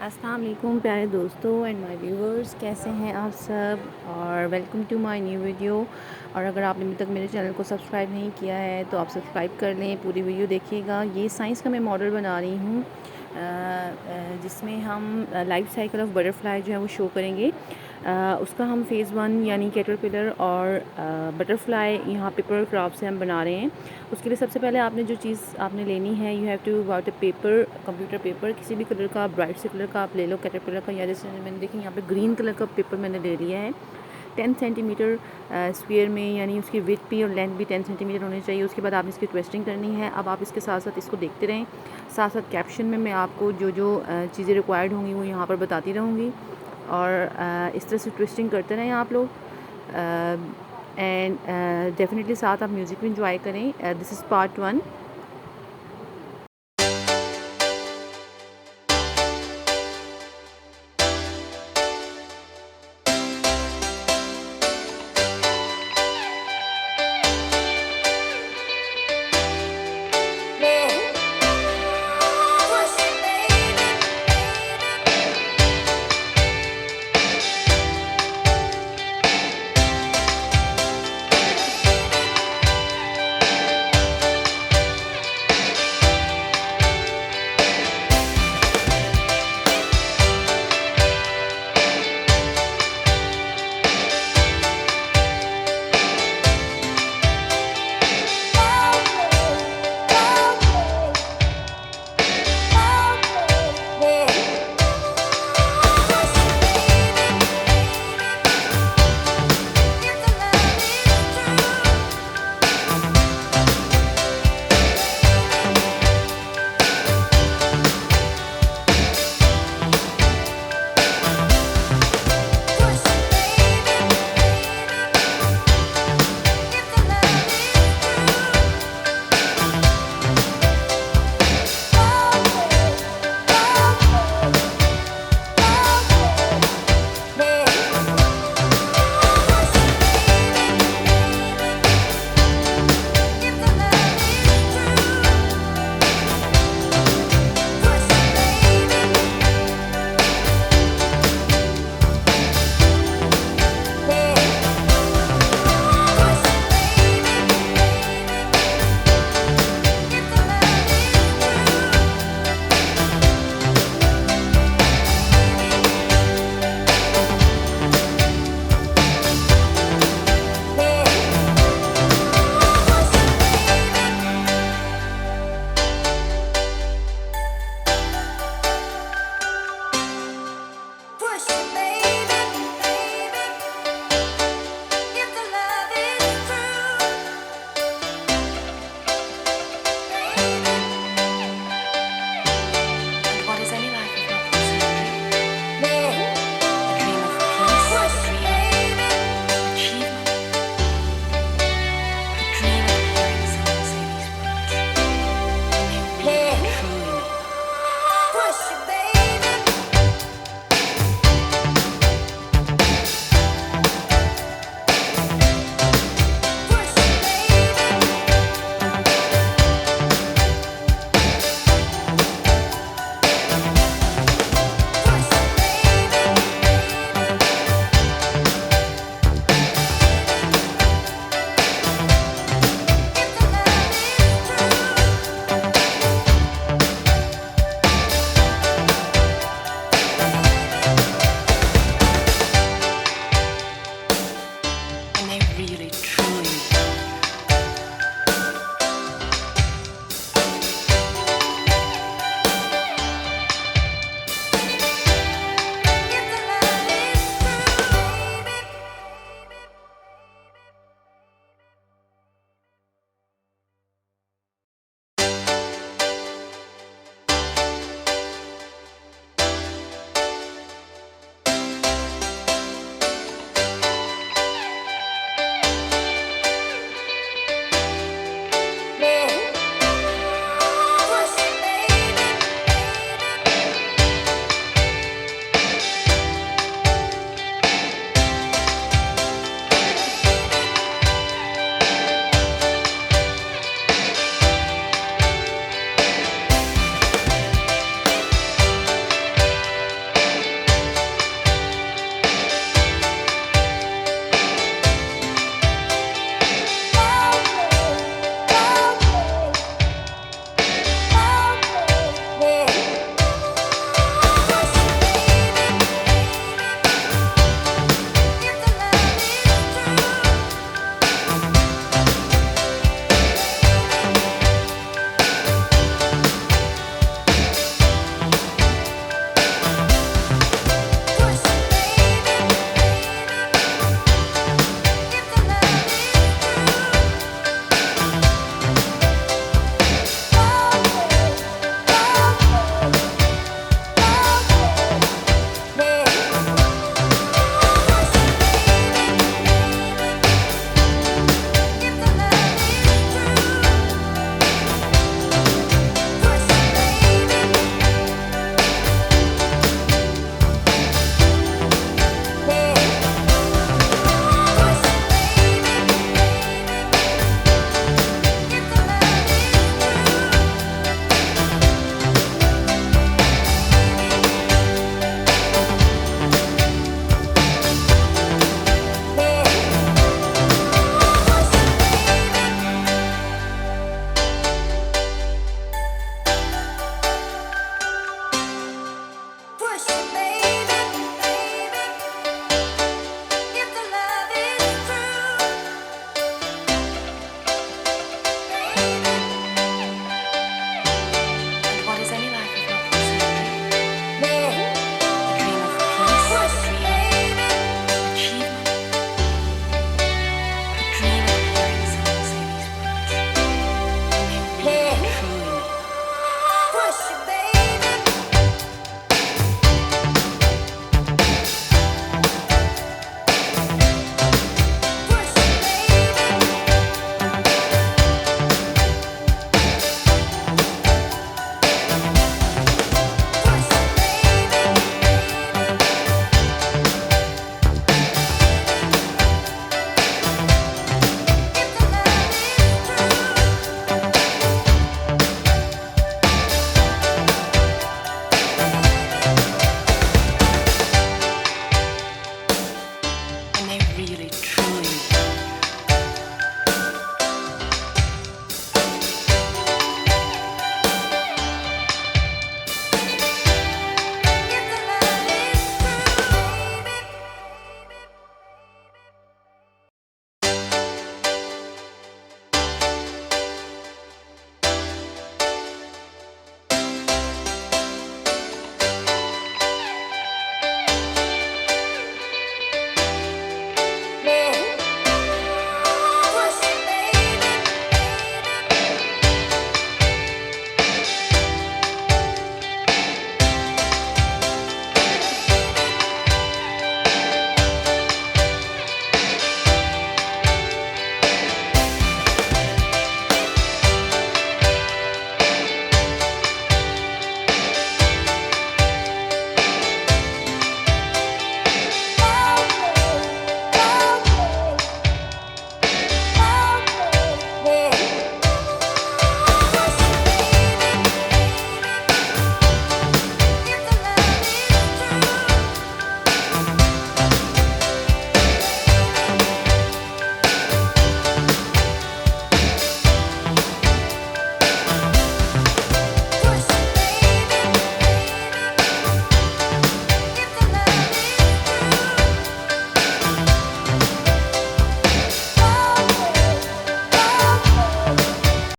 अस्सलाम वालेकुम प्यारे दोस्तों एंड माय व्यूअर्स, कैसे हैं आप सब। और welcome to my new video. और अगर आपने अभी तक मेरे चैनल को सब्सक्राइब नहीं किया है तो आप सब्सक्राइब कर लें, पूरी वीडियो देखिएगा। ये साइंस का मैं मॉडल बना रही हूँ जिसमें हम लाइफ साइकिल ऑफ बटरफ्लाई जो है वो शो करेंगे। उसका हम फ़ेज़ 1 यानी कैटरपिलर और बटरफ्लाई यहाँ पेपर क्राफ्ट से हम बना रहे हैं। उसके लिए सबसे पहले आपने जो चीज़ आपने लेनी है, you have to what a paper, computer paper, किसी भी कलर का, ब्राइट से कलर का आप ले लो, कैटरपिलर का, या जैसे मैंने देखिए यहाँ पे ग्रीन कलर का पेपर मैंने ले लिया है। 10 सेंटीमीटर स्क्वायर में, यानी उसकी विड्थ भी और लेंथ भी 10 सेंटीमीटर होनी चाहिए। उसके बाद आपने इसकी ट्विस्टिंग करनी है। अब आप इसके साथ साथ इसको देखते रहें, साथ साथ कैप्शन में मैं आपको जो जो चीज़ें रिक्वायर्ड होंगी वो यहाँ पर बताती रहूँगी। और इस तरह से ट्विस्टिंग करते रहें आप लोग। एंड डेफिनेटली साथ आप म्यूज़िक भी इंजॉय करें। This is part 1।